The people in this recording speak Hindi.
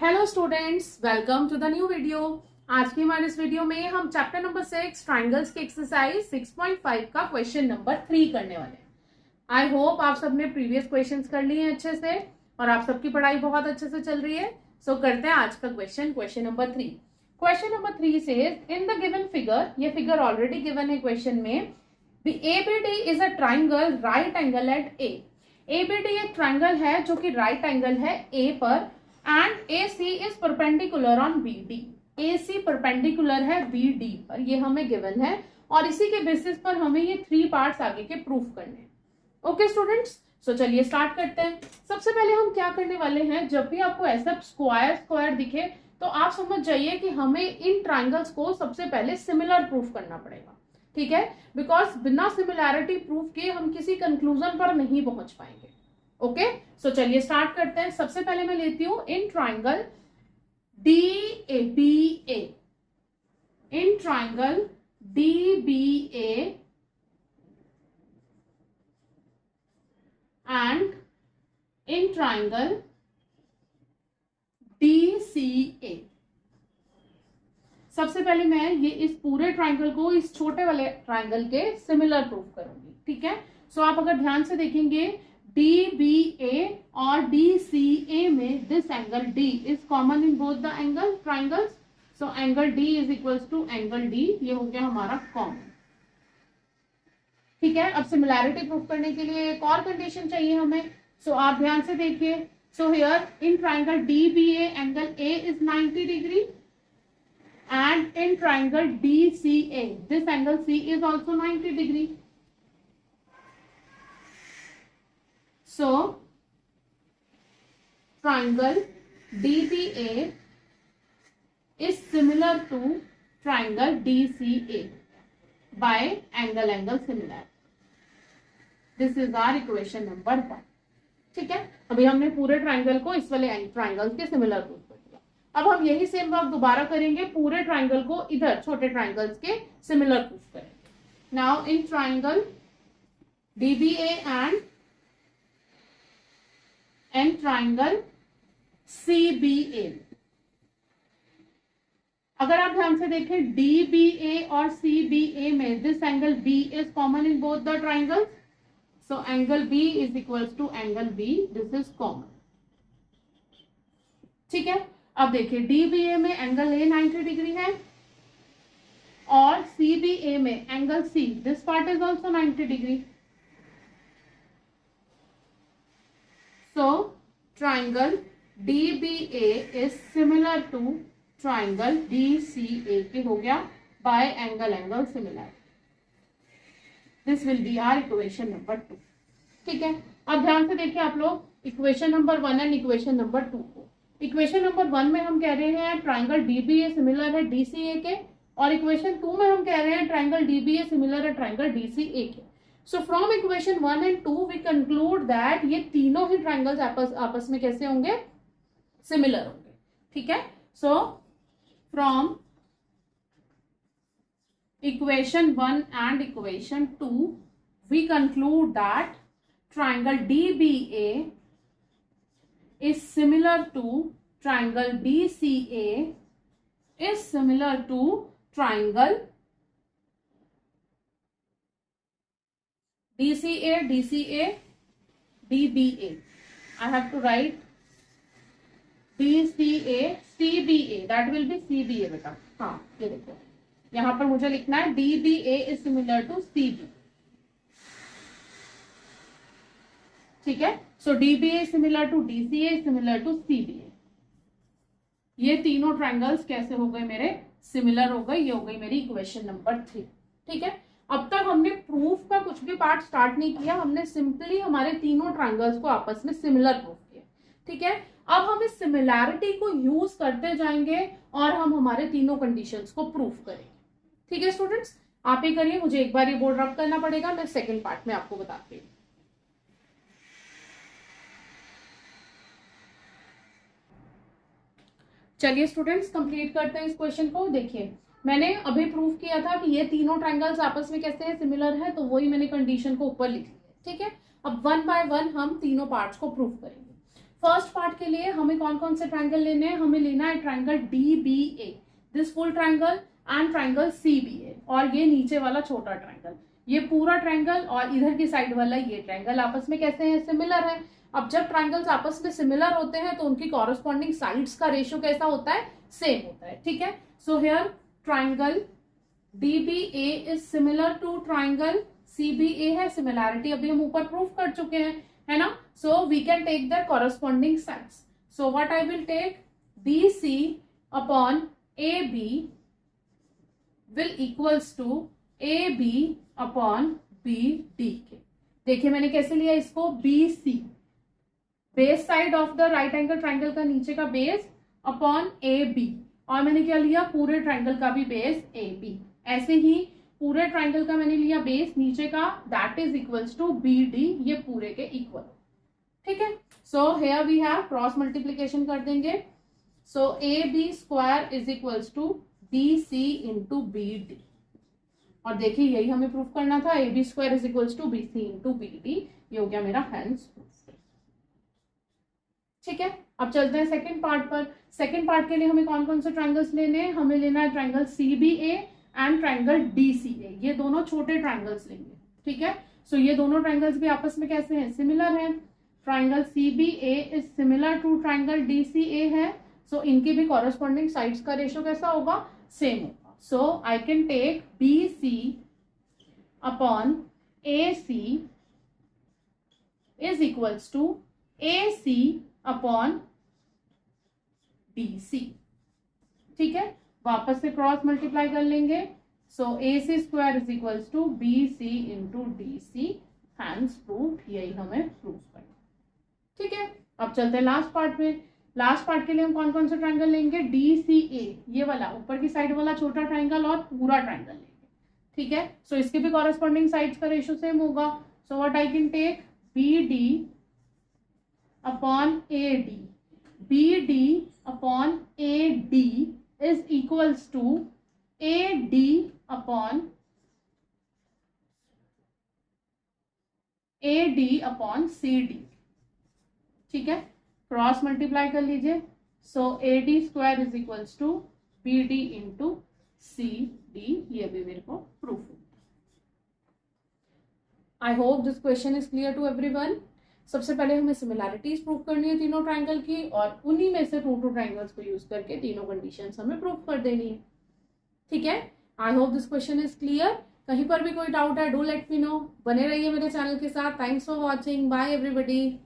Hello students, welcome to the new video. आज की हमारे इस वीडियो में हम चैप्टर नंबर 6 ट्राइंगल्स की एक्सरसाइज 6.5 का क्वेश्चन नंबर 3 करने वाले हैं। आई होप आप सबने प्रीवियस क्वेश्चंस कर लिए हैं अच्छे से और आप सबकी पढ़ाई बहुत अच्छे से चल रही है। सो करते हैं आज का क्वेश्चन नंबर 3। क्वेश्चन नंबर 3 से इन द गिवन फिगर, ये फिगर ऑलरेडी गिवन है क्वेश्चन में। The ABD is a triangle right angle at A. ABD एक ट्राइंगल है जो कि राइट एंगल है ए पर and AC is perpendicular on BD। AC perpendicular है BD पर, ये हमें गिवन है और इसी के बेसिस पर हमें ये 3 पार्ट्स आगे के प्रूफ करने हैं। ओके स्टूडेंट्स, सो चलिए स्टार्ट करते हैं। सबसे पहले हम क्या करने वाले हैं, जब भी आपको ऐसा स्क्वायर दिखे तो आप समझ जाइए कि हमें इन ट्राइंगल्स को सबसे पहले सिमिलर प्रूफ करना पड़ेगा, ठीक है, बिकॉज बिना सिमिलैरिटी प्रूफ किए हम किसी कंक्लूजन पर नहीं पहुंच पाएंगे। ओके, सो चलिए स्टार्ट करते हैं। सबसे पहले मैं लेती हूं in triangle DABA, in triangle DBA and in triangle DCA। सबसे पहले मैं ये इस पूरे ट्राइंगल को इस छोटे वाले ट्राइंगल के सिमिलर प्रूफ करूंगी, ठीक है। सो आप अगर ध्यान से देखेंगे DBA और DCA में this angle D is common in both the angle triangles. So angle D is equals to angle D, ये हो गया हमारा कॉमन, ठीक है। अब सिमिलैरिटी प्रूफ करने के लिए एक और कंडीशन चाहिए हमें। सो आप ध्यान से देखिए। So here in triangle DBA angle A is 90 degree and in triangle DCA this angle C is also 90 degree. So, triangle DBA is similar to triangle DCA by angle similar. This is our equation number 1, ठीक है। अभी हमने पूरे ट्राइंगल को इस वाले ट्राइंगल के सिमिलर प्रूफ कर दिया। अब हम यही सेम वर्क दोबारा करेंगे, पूरे ट्राइंगल को इधर छोटे ट्राइंगल्स के सिमिलर प्रूफ करेंगे। Now in triangle DBA and triangle CBA, अगर आप ध्यान से देखें DBA और CBA में this angle B is common in both the triangles. So angle B is equals to angle B, this is common, ठीक है। अब देखिए DBA में एंगल A 90 डिग्री है और CBA में angle C this part is also 90 degree. So, triangle DBA is similar to triangle DCA के हो गया by angle similar. This will be our equation number 2, ठीक है। अब ध्यान से देखिए आप लोग equation number 1 and equation number 2 को। इक्वेशन नंबर 1 में हम कह रहे हैं ट्राइंगल DBA सिमिलर है DCA के, और इक्वेशन 2 में हम कह रहे हैं ट्राइंगल DBA सिमिलर है ट्राइंगल DCA के। So from equation 1 and 2 we conclude that ये तीनों ही ट्राइंगल्स आपस में कैसे होंगे, सिमिलर होंगे, ठीक है। So from equation 1 and equation 2 we conclude that triangle DBA is similar to triangle DCA is similar to triangle DCA, DBA. I have to write DCA, CBA. That will be CBA बेटा। हाँ, ये देखो यहाँ पर मुझे लिखना है DBA is similar to CB, ठीक है। So DBA is similar to DCA is similar to CBA। ये तीनों ट्राइंगल्स कैसे हो गए मेरे, सिमिलर हो गए। ये हो गई मेरी इक्वेशन नंबर 3, ठीक है। अब तक हमने प्रूफ का कुछ भी पार्ट स्टार्ट नहीं किया, हमने सिंपली हमारे तीनों ट्राइंगल्स को आपस में सिमिलर प्रूफ किया, ठीक है। अब हम इस सिमिलैरिटी को यूज करते जाएंगे और हम हमारे तीनों कंडीशंस को प्रूफ करेंगे, ठीक है स्टूडेंट्स। आप ही करिए, मुझे एक बार ये बोर्ड रब करना पड़ेगा, मैं सेकेंड पार्ट में आपको बताती हूँ। चलिए स्टूडेंट्स कंप्लीट करते हैं इस क्वेश्चन को। देखिए मैंने अभी प्रूफ किया था कि ये तीनों ट्राइंगल्स आपस में कैसे है, सिमिलर है, तो वही मैंने कंडीशन को ऊपर लिख लिया, ठीक है। अब 1 बाय 1 हम तीनों पार्ट्स को प्रूफ करेंगे। फर्स्ट पार्ट के लिए हमें कौन कौन से ट्राइंगल लेने हैं, हमें लेना है triangle DBA, this full triangle, and triangle CBA, और ये नीचे वाला छोटा ट्राइंगल, ये पूरा ट्राइंगल और इधर की साइड वाला ये ट्राइंगल आपस में कैसे हैं, सिमिलर है। अब जब ट्राइंगल्स आपस में सिमिलर होते हैं तो उनकी कॉरेस्पॉन्डिंग साइड्स का रेशियो कैसा होता है, सेम होता है, ठीक है। So here triangle DBA is similar to triangle CBA है, सिमिलैरिटी अभी हम ऊपर प्रूव कर चुके हैं, है ना। So we can take the corresponding sides. So what I will take, BC upon AB will equals to AB upon BD के। देखिए मैंने कैसे लिया इसको, BC base side of the right angle triangle का नीचे का बेस अपॉन AB, और मैंने क्या लिया, पूरे ट्राइंगल का भी बेस AB। ऐसे ही पूरे ट्राइंगल का मैंने लिया बेस नीचे का, that is equals to BD, ये पूरे के इक्वल, ठीक है। So here we have cross multiplication कर देंगे। So AB square is equals to BC into BD, और देखिए यही हमें प्रूफ करना था, AB square is equals to BC into BD, ये हो गया मेरा हैंस प्रूफ, ठीक है। अब चलते हैं सेकंड पार्ट पर। सेकंड पार्ट के लिए हमें कौन कौन से ट्राइंगल्स लेने हैं, हमें लेना है triangle CBA and triangle DCA, ये दोनों छोटे ट्राइंगल्स लेंगे, ठीक है। सो ये दोनों ट्राइंगल्स भी आपस में कैसे हैं, सिमिलर हैं। Triangle CBA is similar to triangle DCA है, सो इनके भी कॉरेस्पॉन्डिंग साइड्स का रेशियो कैसा होगा, सेम होगा। So I can take BC upon AC is equals to AC upon BC, ठीक है। वापस से क्रॉस मल्टीप्लाई कर लेंगे। So AC square is equals to BC into DC, hence proof, यही हमें प्रूफ करना, ठीक है। अब चलते हैं लास्ट पार्ट में। लास्ट पार्ट के लिए हम कौन कौन सा ट्राइंगल लेंगे, DCA, ये वाला ऊपर की साइड वाला छोटा ट्राइंगल और पूरा ट्राइंगल लेंगे, ठीक है। सो इसके भी कॉरेस्पॉन्डिंग साइड्स का रेशियो सेम होगा। So what I can take, BD upon AD, BD upon AD is equals to AD upon CD, ठीक है। क्रॉस मल्टीप्लाई कर लीजिए। So AD square is equals to BD into CD, ये भी मेरे को प्रूफ होगा। I hope this question is clear to everyone. सबसे पहले हमें सिमिलैरिटीज प्रूव करनी है तीनों ट्राइंगल की, और उन्हीं में से टू ट्राइंगल्स को यूज करके तीनों कंडीशंस हमें प्रूव कर देनी है, ठीक है। आई hope this question is clear. कहीं पर भी कोई डाउट है, डू लेट मी नो। बने रहिए मेरे चैनल के साथ। Thanks for watching, bye everybody.